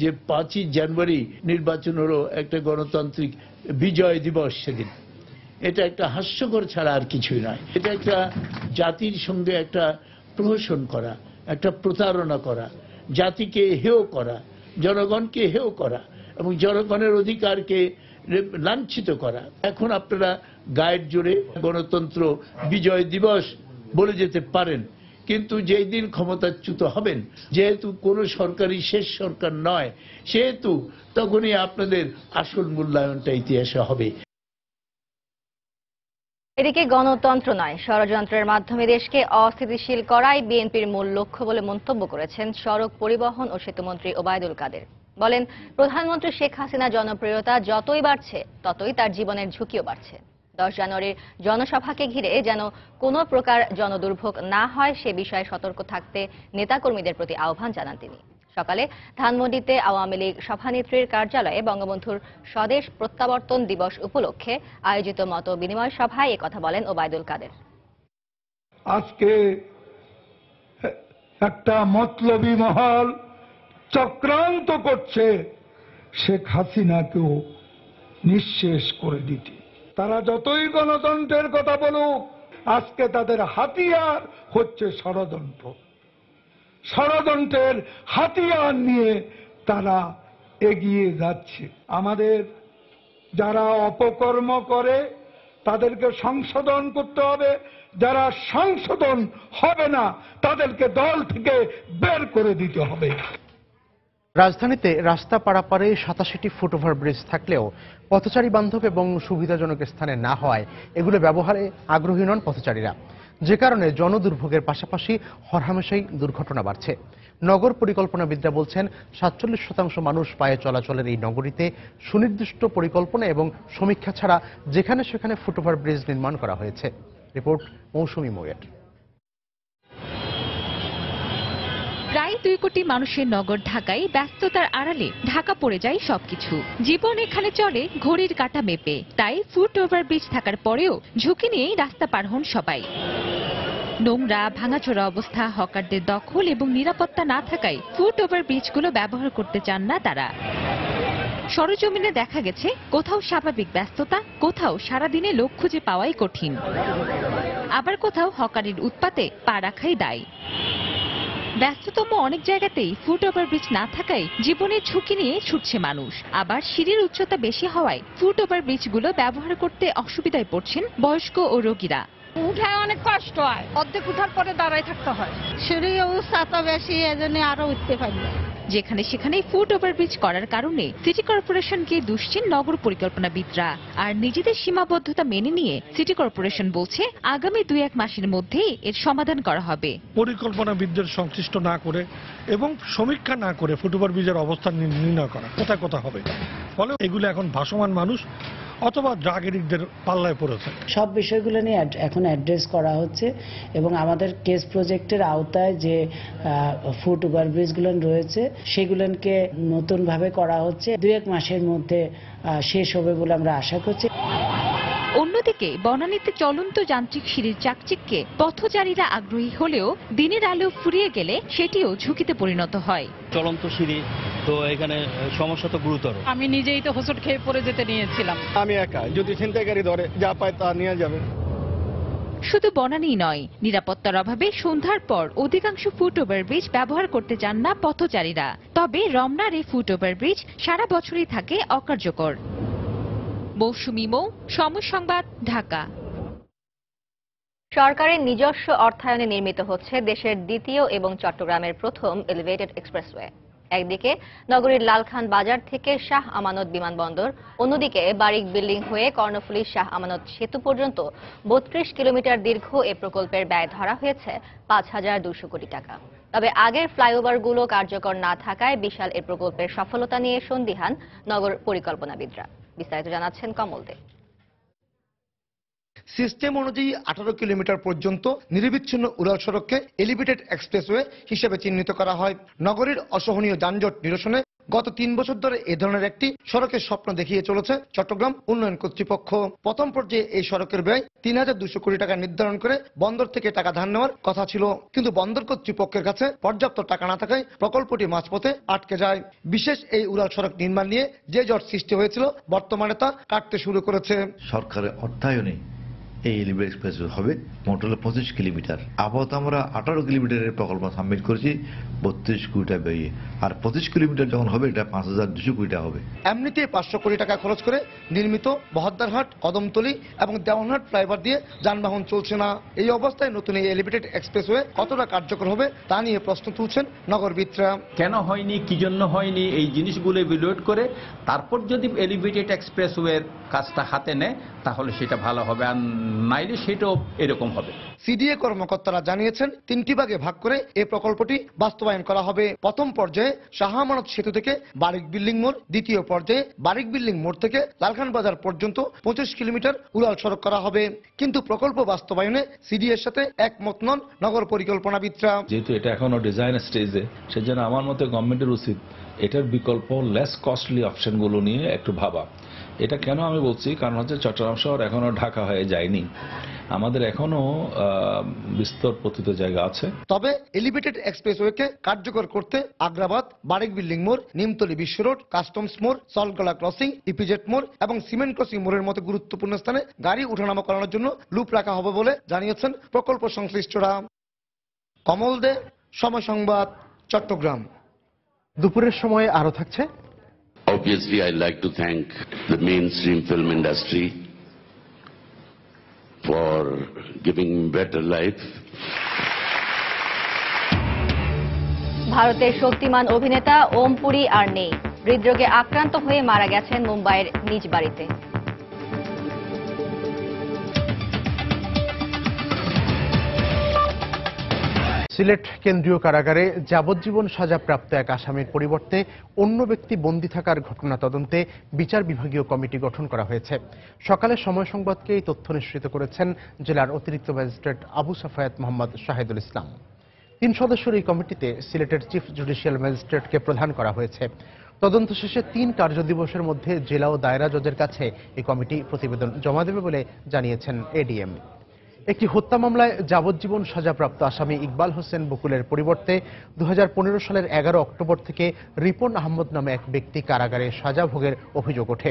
যে 5ই জানুয়ারি নির্বাচন হলো একটা গণতান্ত্রিক বিজয় দিবস, সেদিন এটা একটা হাস্যকর ছাড়া আর কিছুই নয়। এটা একটা জাতির সঙ্গে একটা প্রহসন করা, একটা প্রতারণা করা, জাতিকে হেয় করা, জনগণকে হেয় করা এবং জনগণের অধিকারকে লাঞ্ছিত করা। এখন আপনারা গায়ের জোরে গণতন্ত্র বিজয় দিবস বলে যেতে পারেন, কিন্তু যেই দিন ক্ষমতাচ্যুত হবেন, যেহেতু কোনো সরকারই শেষ সরকার নয়, সেহেতু তখনই আপনাদের আসল মূল্যায়নটা ইতিহাসে হবে। এদিকে গণতন্ত্র নয়, ষড়যন্ত্রের মাধ্যমে দেশকে অস্থিতিশীল করাই বিএনপির মূল লক্ষ্য বলে মন্তব্য করেছেন সড়ক পরিবহন ও সেতুমন্ত্রী ওবায়দুল কাদের। বলেন, প্রধানমন্ত্রী শেখ হাসিনার জনপ্রিয়তা যতই বাড়ছে ততই তার জীবনের ঝুঁকিও বাড়ছে। 10 জানুয়ারির জনসভাকে ঘিরে যেন কোনো প্রকার জনদুর্ভোগ না হয় সে বিষয়ে সতর্ক থাকতে নেতাকর্মীদের প্রতি আহ্বান জানান তিনি। সকালে ধানমন্ডিতে আওয়ামী লীগ সভানেত্রীর কার্যালয়ে বঙ্গবন্ধুর স্বদেশ প্রত্যাবর্তন দিবস উপলক্ষে আয়োজিত মত বিনিময় সভায় একথা বলেন ওবায়দুল কাদের। আজকে একটা মতলবী মহল চক্রান্ত করছে শেখ হাসিনাকেও নিঃশেষ করে দিতে। তারা যতই গণতন্ত্রের কথা বলুক, আজকে তাদের হাতিয়ার হচ্ছে ষড়যন্ত্র। ষড়যন্ত্রের হাতিয়ার নিয়ে তারা এগিয়ে যাচ্ছে। আমাদের যারা অপকর্ম করে তাদেরকে সংশোধন করতে হবে, যারা সংশোধন হবে না তাদেরকে দল থেকে বের করে দিতে হবে। রাজধানীতে রাস্তা পারাপারে 87টি ফুটওভার ব্রিজ থাকলেও পথচারী বান্ধব এবং সুবিধাজনক স্থানে না হওয়ায় এগুলো ব্যবহারে আগ্রহী নন পথচারীরা, যে কারণে জনদুর্ভোগের পাশাপাশি হরহামেশাই দুর্ঘটনা বাড়ছে। নগর পরিকল্পনাবিদরা বলছেন, 47% মানুষ পায়ে চলাচলের এই নগরীতে সুনির্দিষ্ট পরিকল্পনা এবং সমীক্ষা ছাড়া যেখানে সেখানে ফুটওভার ব্রিজ নির্মাণ করা হয়েছে। রিপোর্ট মৌসুমী মোয়েট। প্রায় 2 কোটি মানুষের নগর ঢাকায় ব্যস্ততার আড়ালে ঢাকা পড়ে যায় সবকিছু। জীবন এখানে চলে ঘড়ির কাঁটা মেপে, তাই ফুট ওভার ব্রিজ থাকার পরেও ঝুঁকি নিয়েই রাস্তা পার হন সবাই। নোংরা, ভাঙাচোরা অবস্থা, হকারদের দখল এবং নিরাপত্তা না থাকায় ফুট ওভার ব্রিজগুলো ব্যবহার করতে চান না তারা। সরজমিনে দেখা গেছে কোথাও স্বাভাবিক ব্যস্ততা, কোথাও সারাদিনে লোক খুঁজে পাওয়াই কঠিন, আবার কোথাও হকারের উৎপাতে পা রাখাই দায়। ব্যস্ততম অনেক জায়গাতেই ফুট ওভার ব্রিজ না থাকায় জীবনের ঝুঁকি নিয়ে ছুটছে মানুষ। আবার সিঁড়ির উচ্চতা বেশি হওয়ায় ফুট ওভার ব্রিজগুলো ব্যবহার করতে অসুবিধায় পড়ছেন বয়স্ক ও রোগীরা। উঠায় অনেক কষ্ট হয়, অর্ধেক উঠার পরে দাঁড়ায় থাকতে হয়। সিঁড়ি উচ্চতা বেশি, এজন্য আরো উঠতে পারি না। যেখানে সেখানে ফুট ওভার ব্রিজ করার কারণে সিটি কর্পোরেশনকে দুষছেন নগর পরিকল্পনাবিদরা। আর নিজেদের সীমাবদ্ধতা মেনে নিয়ে সিটি কর্পোরেশন বলছে আগামী 2-1 মাসের মধ্যেই এর সমাধান করা হবে। পরিকল্পনাবিদদের সংশ্লিষ্ট না করে এবং সমীক্ষা না করে ফুট ওভার ব্রিজের অবস্থান নির্ণয় করা কোথায় হবে, ফলে এগুলো এখন ভাসমান মানুষ অথবা ড্রাগ এডিক্টদের পাল্লায় পড়েছে। সব বিষয়গুলো নিয়ে এখন অ্যাড্রেস করা হচ্ছে এবং আমাদের কেস প্রজেক্টের আওতায় যে ফুট ওভার ব্রিজগুলো রয়েছে সেগুলোকে নতুনভাবে করা হচ্ছে। 2-1 মাসের মধ্যে শেষ হবে বলে আমরা আশা করছি। অন্যদিকে বনানীতে চলন্ত যান্ত্রিক সিঁড়ির চাকচিক্যে পথচারীরা আগ্রহী হলেও দিনের আলো ফুরিয়ে গেলে সেটিও ঝুঁকিতে পরিণত হয়। চলন্ত সিঁড়ি তো এখানে সমস্যা তো গুরুতর। আমি নিজেই তো হোঁচট খেয়ে পড়ে যেতে নিয়েছিলাম। আমি একা, যদি ছিনতাইকারী ধরে যা পায় তা নিয়ে যাবে। শুধু বনানী নয়, নিরাপত্তার অভাবে সন্ধ্যার পর অধিকাংশ ফুট ওভার ব্রিজ ব্যবহার করতে চান না পথচারীরা। তবে রমনার এই ফুট ওভার ব্রিজ সারা বছরই থাকে অকার্যকর। মৌসুমী মৌ, সময় সংবাদ, ঢাকা। সরকারের নিজস্ব অর্থায়নে নির্মিত হচ্ছে দেশের দ্বিতীয় এবং চট্টগ্রামের প্রথম এলিভেটেড এক্সপ্রেসওয়ে। একদিকে নগরীর লালখান বাজার থেকে শাহ আমানত বিমানবন্দর, অন্যদিকে বারিক বিল্ডিং হয়ে কর্ণফুলী শাহ আমানত সেতু পর্যন্ত 32 কিলোমিটার দীর্ঘ এ প্রকল্পের ব্যয় ধরা হয়েছে 5,200 কোটি টাকা। তবে আগের ফ্লাইওভারগুলো কার্যকর না থাকায় বিশাল এ প্রকল্পের সফলতা নিয়ে সন্দিহান নগর পরিকল্পনাবিদরা। বিস্তারিত জানাচ্ছেন কমল দে। সিস্টেম অনুযায়ী 18 কিলোমিটার পর্যন্ত নিরবিচ্ছিন্ন উড়াল সড়ককে এলিভেটেড এক্সপ্রেসওয়ে হিসেবে চিহ্নিত করা হয়। নগরীর অসহনীয় যানজট নিরসনে গত 3 বছর ধরে এ ধরনের একটি সড়কের স্বপ্ন দেখিয়ে চলেছে চট্টগ্রাম উন্নয়ন কর্তৃপক্ষ। প্রথম পর্যায়ে এই সড়কের ব্যয় ৩,২০০ কোটি টাকা নির্ধারণ করে বন্দর থেকে টাকা ধার নেওয়ার কথা ছিল, কিন্তু বন্দর কর্তৃপক্ষের কাছে পর্যাপ্ত টাকা না থাকায় প্রকল্পটি মাঝপথে আটকে যায়। বিশেষ এই উড়াল সড়ক নির্মাণ নিয়ে যে জট সৃষ্টি হয়েছিল বর্তমানে তা কাটতে শুরু করেছে। সরকারের অর্থায়নে এই এলিভেটেড এক্সপ্রেসওয়ে হবে মোটলে 25 কিলোমিটার। আপাতত আমরা 18 কিলোমিটারের প্রকল্প সাবমিট করেছি 32 কোটি টাকা ব্যয়ে, আর 25 কিলোমিটার যখন হবে এটা 5,200 কোটি টাকা হবে। এমনিতে 500 কোটি টাকা খরচ করে নির্মিত বহদ্দারহাট, কদমতলী এবং দেওয়ানহাট ফ্লাইওভার দিয়ে যানবাহন চলছে না। এই অবস্থায় নতুন এই এলিভেটেড এক্সপ্রেসওয়ে কতটা কার্যকর হবে তা নিয়ে প্রশ্ন তুলছেন নগরবিদরা। কেন হয়নি, কি জন্য হয়নি, এই জিনিসগুলো ইভ্যালুয়েট করে তারপর যদি এলিভেটেড এক্সপ্রেসওয়ের কাজটা হাতে নেয় তাহলে সেটা ভালো হবে, আর নাইলে সেটাও এরকম হবে। সিডিএ কর্মকর্তারা জানিয়েছেন 3টি ভাগে ভাগ করে এই প্রকল্পটি বাস্তবায়ন করা হবে। প্রথম পর্যায়ে শাহ আমানত সেতু থেকে বারিক বিল্ডিং মোড়, দ্বিতীয় পর্যায়ে বারিক বিল্ডিং মোড় থেকে লালখান বাজার পর্যন্ত 25 কিলোমিটার উড়াল সড়ক করা হবে। কিন্তু প্রকল্প বাস্তবায়নে সিডিএর সাথে একমত নন নগর পরিকল্পনাবিদরা। যেহেতু এটা এখনো ডিজাইন স্টেজে, সেজন্য আমার মতে গভর্নমেন্টের উচিত এটার বিকল্প লেস কস্টলি অপশনগুলো নিয়ে একটু ভাবা। এটা কেন আমি বলছি, কারণ হচ্ছে চট্টগ্রাম শহর এখনো ঢাকা হয়ে যায়নি, আমাদের এখনো বিস্তর পতিত জায়গা আছে। তবে এলিভেটেড এক্সপ্রেসওয়েকে কার্যকর করতে আগ্রাবাদ, বারিক বিল্ডিং মোড়, নিমতলী বিশ্ব রোড, কাস্টমস মোড়, সলগলা ক্রসিং, ইপিজেড মোড় এবং সিমেন্ট ক্রসিং মোড়ের মতো গুরুত্বপূর্ণ স্থানে গাড়ি ওঠানামা করানোর জন্য লুপ রাখা হবে বলে জানিয়েছেন প্রকল্প সংশ্লিষ্টরা। কমল দে, সময় সংবাদ, চট্টগ্রাম। দুপুরের সময় আরো থাকছে। Obviously, I'd like to thank the mainstream film industry for giving better life. ভারতের শক্তিমান অভিনেতা ওম পুরী আর নেই। হৃদরোগে আক্রান্ত হয়ে মারা গেছেন মুম্বাইয়ের নিজ বাড়িতে। সিলেট কেন্দ্রীয় কারাগারে যাবজ্জীবন সাজাপ্রাপ্ত এক আসামির পরিবর্তে অন্য ব্যক্তি বন্দী থাকার ঘটনা তদন্তে বিচার বিভাগীয় কমিটি গঠন করা হয়েছে। সকালে সময় সংবাদকে এই তথ্য নিশ্চিত করেছেন জেলার অতিরিক্ত ম্যাজিস্ট্রেট আবু সাফায়াত মোহাম্মদ শাহিদুল ইসলাম। 3 সদস্যের এই কমিটিতে সিলেটের চিফ জুডিশিয়াল ম্যাজিস্ট্রেটকে প্রধান করা হয়েছে। তদন্ত শেষে 3 কার্যদিবসের মধ্যে জেলা ও দায়রা জজের কাছে এই কমিটি প্রতিবেদন জমা দেবে বলে জানিয়েছেন এডিএম। একটি হত্যা মামলায় যাবজ্জীবন সাজাপ্রাপ্ত আসামি ইকবাল হোসেন বকুলের পরিবর্তে 2015 সালের 11 অক্টোবর থেকে রিপন আহমদ নামে এক ব্যক্তি কারাগারে সাজা ভোগের অভিযোগ ওঠে।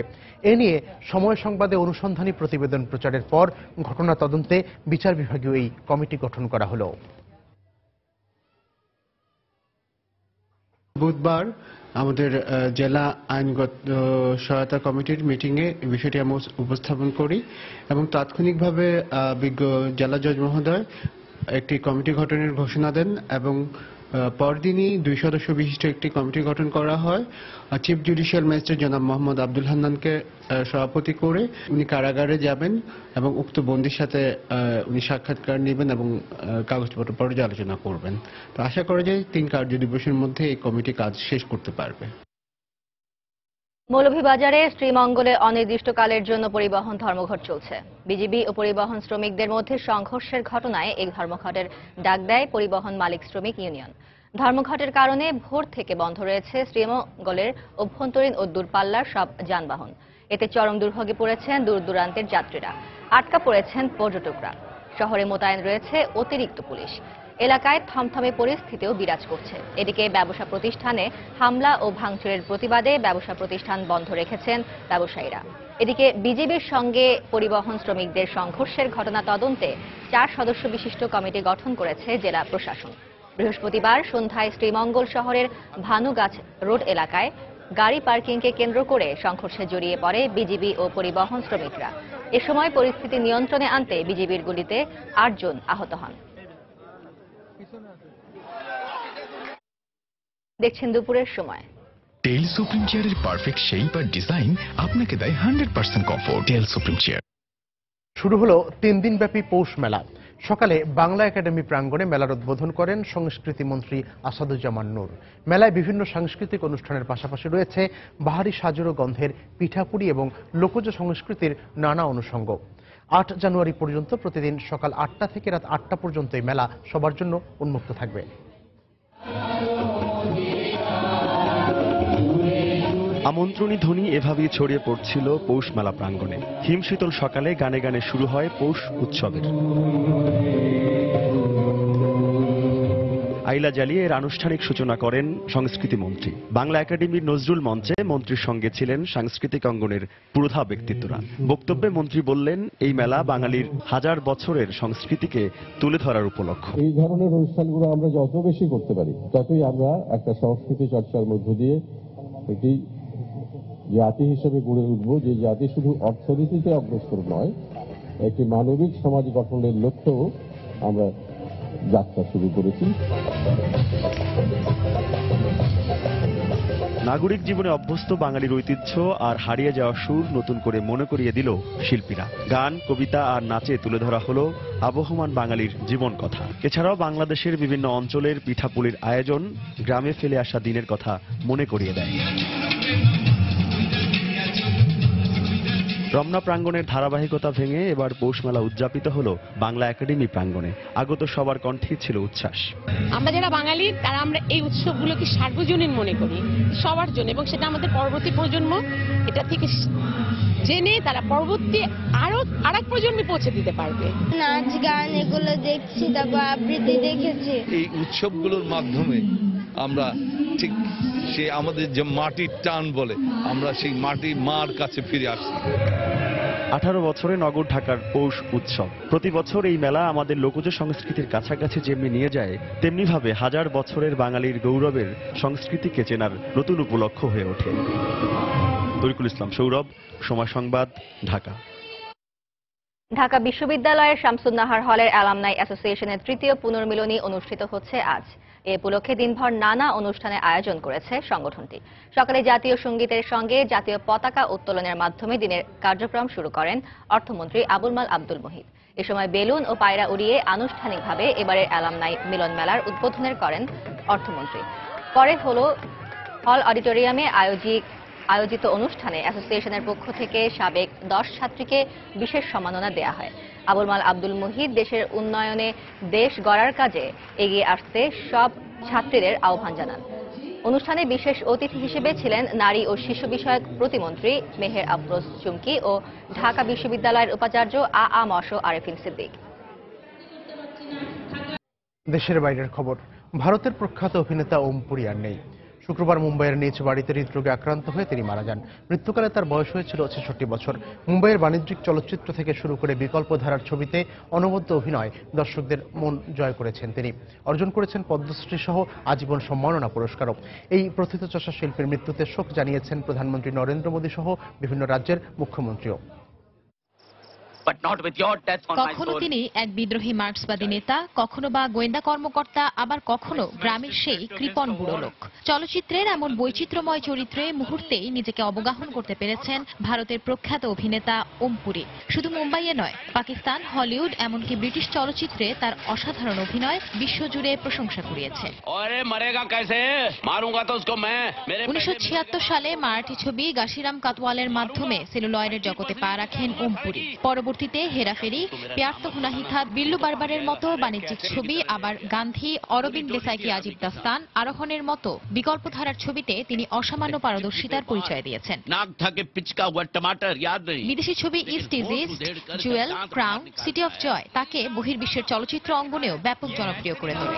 এ নিয়ে সময় সংবাদে অনুসন্ধানী প্রতিবেদন প্রচারের পর ঘটনা তদন্তে বিচার বিভাগীয় এই কমিটি গঠন করা হলো। বুধবার আমাদের জেলা আইনগত সহায়তা কমিটির মিটিংয়ে এই বিষয়টি আমরা উপস্থাপন করি এবং তাৎক্ষণিকভাবে বিজ্ঞ জেলা জজ মহোদয় একটি কমিটি গঠনের ঘোষণা দেন এবং পরদিনই 2 সদস্য বিশিষ্ট একটি কমিটি গঠন করা হয়। চিফ জুডিশিয়াল ম্যাজিস্ট্রেট জনাব মোহাম্মদ আব্দুল হান্নানকে সভাপতি করে উনি কারাগারে যাবেন এবং উক্ত বন্দীর সাথে উনি সাক্ষাৎকার নেবেন এবং কাগজপত্র পর্যালোচনা করবেন। তো আশা করা যায় 3 কার্যদিবসের মধ্যে এই কমিটি কাজ শেষ করতে পারবে। মৌলভীবাজারে শ্রীমঙ্গলে অনির্দিষ্টকালের জন্য পরিবহন ধর্মঘট চলছে। বিজিবি ও পরিবহন শ্রমিকদের মধ্যে সংঘর্ষের ঘটনায় এই ধর্মঘটের ডাক দেয় পরিবহন মালিক শ্রমিক ইউনিয়ন। ধর্মঘটের কারণে ভোর থেকে বন্ধ রয়েছে শ্রীমঙ্গলের অভ্যন্তরীণ ও দূরপাল্লার সব যানবাহন। এতে চরম দুর্ভোগে পড়েছেন দূর দূরান্তের যাত্রীরা, আটকা পড়েছেন পর্যটকরা। শহরে মোতায়েন রয়েছে অতিরিক্ত পুলিশ। এলাকায় থমথমে পরিস্থিতিও বিরাজ করছে। এদিকে ব্যবসা প্রতিষ্ঠানে হামলা ও ভাঙচুরের প্রতিবাদে ব্যবসা প্রতিষ্ঠান বন্ধ রেখেছেন ব্যবসায়ীরা। এদিকে বিজিবির সঙ্গে পরিবহন শ্রমিকদের সংঘর্ষের ঘটনা তদন্তে 4 সদস্য বিশিষ্ট কমিটি গঠন করেছে জেলা প্রশাসন। বৃহস্পতিবার সন্ধ্যায় শ্রীমঙ্গল শহরের ভানুগাছ রোড এলাকায় গাড়ি পার্কিংকে কেন্দ্র করে সংঘর্ষে জড়িয়ে পড়ে বিজিবি ও পরিবহন শ্রমিকরা। এ সময় পরিস্থিতি নিয়ন্ত্রণে আনতে বিজিবির গুলিতে 8 জন আহত হন। দেখছেন দুপুরের সময়। টেল সুপ্রিম চেয়ারের পারফেক্ট শেপ আর ডিজাইন আপনাকে দেয় 100% কমফোর্ট। টেল সুপ্রিম চেয়ার। শুরু হলো 3 দিনব্যাপী পৌষ মেলা। সকালে বাংলা একাডেমি প্রাঙ্গণে মেলার উদ্বোধন করেন সংস্কৃতি মন্ত্রী আসাদুজ্জামান নূর। মেলায় বিভিন্ন সাংস্কৃতিক অনুষ্ঠানের পাশাপাশি রয়েছে বাহারি সাজুর গন্ধের পিঠাপুরি এবং লোকজ সংস্কৃতির নানা অনুষঙ্গ। 8 জানুয়ারি পর্যন্ত প্রতিদিন সকাল 8টা থেকে রাত 8টা পর্যন্ত এই মেলা সবার জন্য উন্মুক্ত থাকবে। আমন্ত্রণী ধ্বনি এভাবেই ছড়িয়ে পড়ছিল পৌষ মেলা প্রাঙ্গণে। হিমশীতল সকালে গানে গানে শুরু হয় পৌষ উৎসবের। আইলা জ্বালিয়ে এর আনুষ্ঠানিক সূচনা করেন সংস্কৃতি মন্ত্রী। বাংলা একাডেমির নজরুল মঞ্চে মন্ত্রীর সঙ্গে ছিলেন সাংস্কৃতিক অঙ্গনের পুরোধা ব্যক্তিত্বরা। বক্তব্যে মন্ত্রী বললেন, এই মেলা বাঙালির হাজার বছরের সংস্কৃতিকে তুলে ধরার উপলক্ষ। এই ধরনের অনুষ্ঠানগুলো আমরা যত বেশি করতে পারি ততই আমরা একটা সংস্কৃতি চর্চার মধ্য দিয়ে একটি জাতি হিসেবে গড়ে উঠব, যে জাতি শুধু অর্থনীতিতে অগ্রসর নয়, একটি মানবিক সমাজ গঠনের লক্ষ্যেও আমরা যাত্রা শুরু করেছি। নাগরিক জীবনে অভ্যস্ত বাঙালির ঐতিহ্য আর হারিয়ে যাওয়া সুর নতুন করে মনে করিয়ে দিল শিল্পীরা। গান, কবিতা আর নাচে তুলে ধরা হলো আবহমান বাঙালির জীবন কথা। এছাড়াও বাংলাদেশের বিভিন্ন অঞ্চলের পিঠাপুলির আয়োজন গ্রামে ফেলে আসা দিনের কথা মনে করিয়ে দেয়। রমনা প্রাঙ্গণের ধারাবাহিকতা ভেঙে এবার পৌষ মেলা উদযাপিত হলো বাংলা একাডেমি প্রাঙ্গণে। আগত সবার কণ্ঠে ছিল উচ্ছ্বাস। আমরা যারা বাঙালি তারা আমরা এই উৎসবগুলোকে সার্বজনীন মনে করি সবার জন্য, এবং সেটা আমাদের পরবর্তী প্রজন্ম এটা থেকে জেনে তারা পরবর্তী আরেক প্রজন্মে পৌঁছে দিতে পারবে। নাচ গান এগুলো দেখছি, তারপর আবৃত্তি দেখেছি। এই উৎসবগুলোর মাধ্যমে আমরা ঠিক সে আমাদের যে মাটির টান বলে, আমরা সেই মাটির মার কাছে ফিরে আসছি। 18 বছরে নগর ঢাকার পৌষ উৎসব। প্রতি বছর এই মেলা আমাদের লোকজ সংস্কৃতির কাছাকাছি যেমনি নিয়ে যায়, তেমনি ভাবে হাজার বছরের বাঙালির গৌরবের সংস্কৃতিকে চেনার নতুন উপলক্ষ হয়ে ওঠে। তরিকুল ইসলাম সৌরভ, সময় সংবাদ, ঢাকা। ঢাকা বিশ্ববিদ্যালয়ের শামসুন্নাহার হলের অ্যালামনাই অ্যাসোসিয়েশনের তৃতীয় পুনর্মিলনী অনুষ্ঠিত হচ্ছে আজ। এ উপলক্ষে দিনভর নানা অনুষ্ঠানের আয়োজন করেছে সংগঠনটি। সকালে জাতীয় সঙ্গীতের সঙ্গে জাতীয় পতাকা উত্তোলনের মাধ্যমে দিনের কার্যক্রম শুরু করেন অর্থমন্ত্রী আবুল মাল আব্দুল মুহিত। এ সময় বেলুন ও পায়রা উড়িয়ে আনুষ্ঠানিকভাবে এবারের অ্যালামনাই মিলন মেলার উদ্বোধনের করেন অর্থমন্ত্রী। পরে হল অডিটোরিয়ামে আয়োজিত অনুষ্ঠানে অ্যাসোসিয়েশনের পক্ষ থেকে সাবেক 10 ছাত্রীকে বিশেষ সম্মাননা দেয়া হয়। আবুল মাল আব্দুল মুহিত দেশের উন্নয়নে দেশ গড়ার কাজে এগিয়ে আসতে সব ছাত্রীদের আহ্বান জানান। অনুষ্ঠানে বিশেষ অতিথি হিসেবে ছিলেন নারী ও শিশু বিষয়ক প্রতিমন্ত্রী মেহের আফরোজ চুমকি ও ঢাকা বিশ্ববিদ্যালয়ের উপাচার্য আ.ম.স. আরেফিন সিদ্দিক। দেশের বাইরের খবর। ভারতের প্রখ্যাত অভিনেতা ওম পুরী আর নেই। শুক্রবার মুম্বাইয়ের নিজ বাড়িতে হৃদরোগে আক্রান্ত হয়ে তিনি মারা যান। মৃত্যুকালে তার বয়স হয়েছিল 66 বছর। মুম্বাইয়ের বাণিজ্যিক চলচ্চিত্র থেকে শুরু করে বিকল্প ধারার ছবিতে অনবদ্য অভিনয় দর্শকদের মন জয় করেছেন তিনি। অর্জন করেছেন পদ্মশ্রী সহ আজীবন সম্মাননা পুরস্কারও। এই প্রথিতযশা শিল্পীর মৃত্যুতে শোক জানিয়েছেন প্রধানমন্ত্রী নরেন্দ্র মোদী সহ বিভিন্ন রাজ্যের মুখ্যমন্ত্রীও। কখনো তিনি এক বিদ্রোহী মার্ক্সবাদী নেতা, কখনো বা গোয়েন্দা কর্মকর্তা, আবার কখনো গ্রামের সেই কৃপণ বুড়ো লোক। চলচ্চিত্রের এমন বৈচিত্র্যময় চরিত্রে মুহূর্তেই নিজেকে অবগাহন করতে পেরেছেন ভারতের প্রখ্যাত অভিনেতা ওম পুরী। শুধু মুম্বাইয়ে নয়, পাকিস্তান, হলিউড, এমনকি ব্রিটিশ চলচ্চিত্রে তার অসাধারণ অভিনয় বিশ্বজুড়ে প্রশংসা কুড়িয়েছে। 1976 সালে মারাঠি ছবি গাশিরাম কাতওয়ালের মাধ্যমে সেলুলয়েডের জগতে পা রাখেন ওম পুরী। পরবর্তীতে হেরাফেরি, প্যার তো হুনা হি থা, বিল্লু বারবারের মতো বাণিজ্যিক ছবি, আবার গান্ধী, অরবিন্দ দেসাই কি আজীব দাস্তান, আরোহণের মতো বিকল্প ধারার ছবিতে তিনি অসামান্য পারদর্শিতার পরিচয় দিয়েছেন। বিদেশি ছবি East is East, jewel, crown, city of joy তাকে বহির্বিশ্বের চলচ্চিত্র অঙ্গনেও ব্যাপক জনপ্রিয় করে তোলে।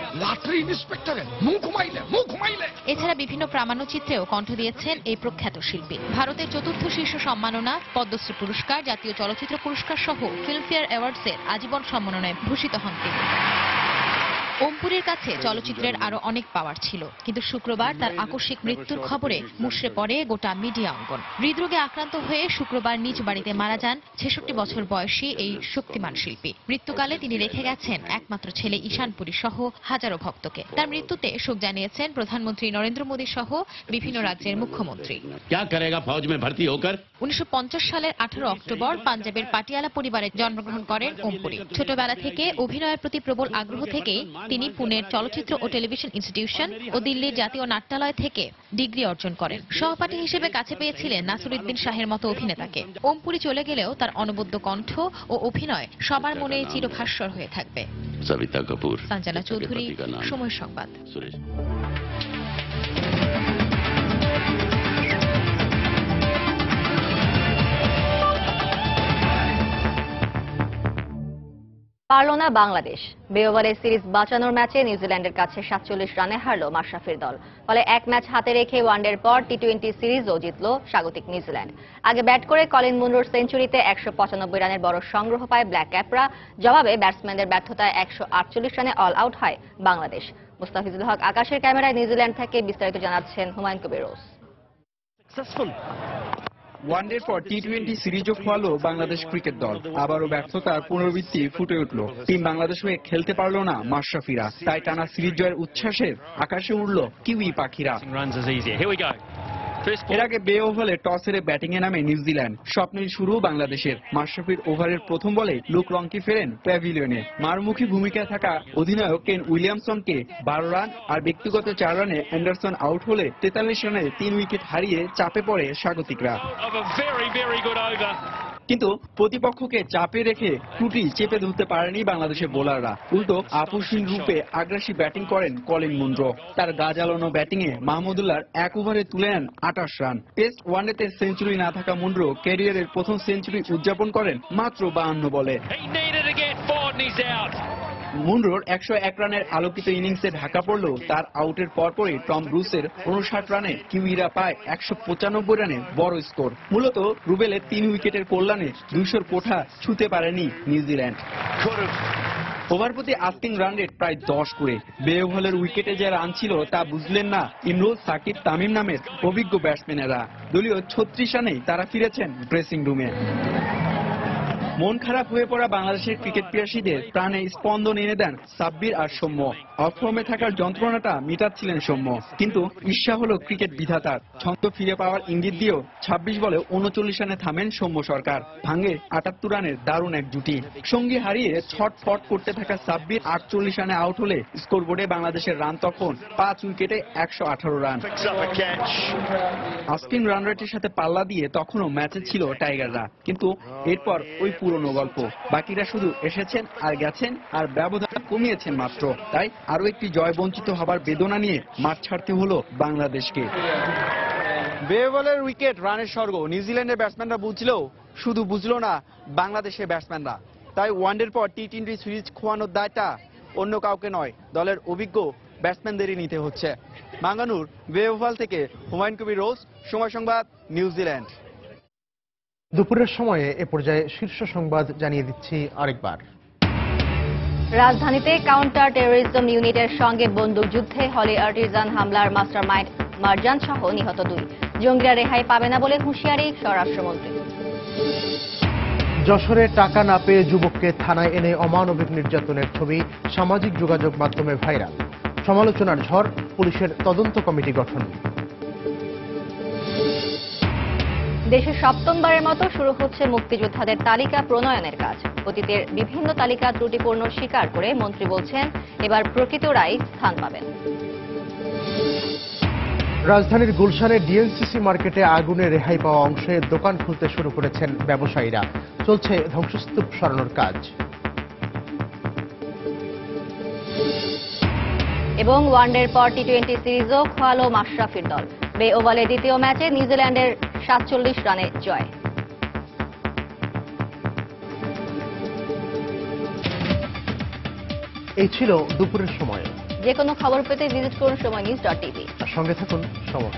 এছাড়া বিভিন্ন প্রামাণ্যচিত্রেও কণ্ঠ দিয়েছেন এই প্রখ্যাত শিল্পী। ভারতের চতুর্থ শীর্ষ সম্মাননা পদ্মশ্রী পুরস্কার, জাতীয় চলচ্চিত্র পুরস্কার সহ ফিল্মফেয়ার অ্যাওয়ার্ডসের আজীবন সম্মাননায় ভূষিত হন তিনি। ওম পুরীর কাছে চলচ্চিত্রের আরো অনেক পাওয়ার ছিল, কিন্তু শুক্রবার তার আকস্মিক মৃত্যুর খবরে মুষড়ে পড়ে গোটা মিডিয়া অঙ্গন। হৃদরোগে আক্রান্ত হয়ে শুক্রবার নিজ বাড়িতে মারা যান 66 বছর বয়সী এই শক্তিমান শিল্পী। মৃত্যুকালে তিনি রেখে গেছেন একমাত্র ছেলে ঈশান পুরী সহ হাজারো ভক্তকে। তার মৃত্যুতে শোক জানিয়েছেন প্রধানমন্ত্রী নরেন্দ্র মোদী সহ বিভিন্ন রাজ্যের মুখ্যমন্ত্রী। 1950 সালের 18 অক্টোবর পাঞ্জাবের পাটিয়ালা পরিবারে জন্মগ্রহণ করেন ওম পুরী। ছোটবেলা থেকে অভিনয়ের প্রতি প্রবল আগ্রহ থেকেই তিনি পুনের চলচ্চিত্র ও টেলিভিশন ইনস্টিটিউশন ও দিল্লির জাতীয় নাট্যালয় থেকে ডিগ্রি অর্জন করেন। সহপাঠী হিসেবে কাছে পেয়েছিলেন নাসিরুদ্দিন শাহের মতো অভিনেতাকে। ওমপুরি চলে গেলেও তার অনবদ্য কণ্ঠ ও অভিনয় সবার মনে চিরভাস্বর হয়ে থাকবে। সবিতা কাপুর, সঞ্জনা চৌধুরী, সময় সংবাদ। পারল না বাংলাদেশ। বে ওভারের সিরিজ বাঁচানোর ম্যাচে নিউজিল্যান্ডের কাছে 47 রানে হারল মাশরাফির দল। ফলে এক ম্যাচ হাতে রেখে ওয়ানডের পর টি-20 সিরিজও জিতল স্বাগতিক নিউজিল্যান্ড। আগে ব্যাট করে কলিন মুনরোর সেঞ্চুরিতে 195 রানের বড় সংগ্রহ পায় ব্ল্যাক ক্যাপরা। জবাবে ব্যাটসম্যানদের ব্যর্থতায় 148 রানে অল আউট হয় বাংলাদেশ। মুস্তাফিজুল হক আকাশের ক্যামেরায় নিউজিল্যান্ড থেকে বিস্তারিত জানাচ্ছেন হুমায়ুন কবির রোজ। ওয়ানডের পর টি-20 সিরিজও খোয়ালো বাংলাদেশ ক্রিকেট দল। আবারও ব্যর্থতার পুনরাবৃত্তি ফুটে উঠল। টিম বাংলাদেশ হয়ে খেলতে পারল না মাশরাফিরা। তাই টানা সিরিজ জয়ের উচ্ছ্বাসের আকাশে উড়ল কিউই পাখিরা। এর আগে বে ওভালে টস হেরে ব্যাটিং এ নামে নিউজিল্যান্ড। স্বপ্নের শুরু বাংলাদেশের। মাশরাফির ওভারের প্রথম বলে লুক রংকি ফেরেন প্যাভিলিয়নে। মারমুখী ভূমিকায় থাকা অধিনায়ক কেন উইলিয়ামসনকে 12 রান আর ব্যক্তিগত 4 রানে অ্যান্ডারসন আউট হলে 43 রানে 3 উইকেট হারিয়ে চাপে পড়ে স্বাগতিকরা। কিন্তু প্রতিপক্ষকে চাপে রেখে ত্রুটি চেপে ধরতে পারেনি বাংলাদেশের বোলাররা। উল্টো আপোষহীন রূপে আগ্রাসী ব্যাটিং করেন কলিন মুনরো। তার গা জ্বালানো ব্যাটিংয়ে মাহমুদুল্লাহর এক ওভারে তুলে নেন 28 রান। টেস্ট ওয়ানডেতে সেঞ্চুরি না থাকা মুনরো ক্যারিয়ারের প্রথম সেঞ্চুরি উদযাপন করেন মাত্র 52 বলে। মুনরোর 101 রানের আলোকিত ইনিংসে ঢাকা পড়লেও তার আউটের পরপরই টম ব্রুসের 59 রানে কিউইরা পায় 195 রানে বড় স্কোর। মূলত রুবেলের 3 উইকেটের কল্যাণে 200 কোঠা ছুঁতে পারেনি নিউজিল্যান্ড। ওভার প্রতি আস্কিং রান রেট প্রায় 10 করে। বে ওভালের উইকেটে যে রান ছিল তা বুঝলেন না ইমরুল, সাকিব, তামিম নামের অভিজ্ঞ ব্যাটসম্যানেরা। দলীয় 36 রানেই তারা ফিরেছেন ড্রেসিং রুমে। মন খারাপ হয়ে পড়া বাংলাদেশের ক্রিকেট পিয়াসীদের প্রাণে স্পন্দন এনে দেন সাব্বির আর সৌম্য। অফ ফর্মে থাকার যন্ত্রণাটা মিটাচ্ছিলেন সৌম্য। কিন্তু ঈর্ষা হলো ক্রিকেট বিধাতার। ছন্দ ফিরে পাওয়ার ইঙ্গিত দিয়েও 26 বলে 39 রানে থামেন সৌম্য সরকার। ভাঙে 78 রানের দারুণ এক জুটি। সঙ্গী হারিয়ে ছটফট করতে থাকা সাব্বির 48 রানে আউট হলে স্কোরবোর্ডে বাংলাদেশের রান তখন 5 উইকেটে 118 রান। আস্কিং রান রেটের সাথে পাল্লা দিয়ে তখনও ম্যাচে ছিল টাইগাররা। কিন্তু এরপর ওই পুরনো গল্প। বাকিরা শুধু এসেছেন আর গেছেন আর ব্যবধান কমিয়েছেন মাত্র। তাই আরো একটি জয় বঞ্চিত হবার বেদনা নিয়ে মাঠ ছাড়তে হলো বাংলাদেশকে। বে ওভালের উইকেট রানের স্বর্গ। নিউজিল্যান্ডের ব্যাটসম্যানরা বুঝলেও শুধু বুঝলো না বাংলাদেশের ব্যাটসম্যানরা। তাই ওয়ানডের পর টি-20 সিরিজ খোয়ানোর দায়টা অন্য কাউকে নয়, দলের অভিজ্ঞ ব্যাটসম্যানদেরই নিতে হচ্ছে। মাঙ্গানুর, বে ওভাল থেকে হুমায়ুন কবির রোজ, সময় সংবাদ, নিউজিল্যান্ড। দুপুরের সময়ে এ পর্যায়ে শীর্ষ সংবাদ জানিয়ে দিচ্ছি আরেকবার। রাজধানীতে কাউন্টার টেরোরিজম ইউনিটের সঙ্গে বন্দুকযুদ্ধে হলি আর্টিজান হামলার মাস্টারমাইন্ড মারজান সহ নিহত 2 জঙ্গিরা রেহাই পাবে না বলে হুঁশিয়ারি স্বরাষ্ট্রমন্ত্রী। যশোরে টাকা না পেয়ে যুবককে থানায় এনে অমানবিক নির্যাতনের ছবি সামাজিক যোগাযোগ মাধ্যমে ভাইরাল। সমালোচনার ঝড়, পুলিশের তদন্ত কমিটি গঠন। দেশে 7মবারের মতো শুরু হচ্ছে মুক্তিযোদ্ধাদের তালিকা প্রণয়নের কাজ। অতীতের বিভিন্ন তালিকা ত্রুটিপূর্ণ স্বীকার করে মন্ত্রী বলছেন এবার প্রকৃতরাই স্থান পাবেন। রাজধানীর গুলশানে ডিএনসিসি মার্কেটে আগুনে রেহাই পাওয়া অংশে দোকান খুলতে শুরু করেছেন ব্যবসায়ীরা। চলছে ধ্বংসস্তূপ সরানোর কাজ। এবং ওয়ানডের পর টি-20 সিরিজও খোয়ালো মাশরাফির দল। বে ওভালের দ্বিতীয় ম্যাচে নিউজিল্যান্ডের 47 রানে জয়। এই ছিল দুপুরের সময়। যে কোনো খবর পেতে ভিজিট করুন সময়নিউজ.tv। সঙ্গে থাকুন সময়।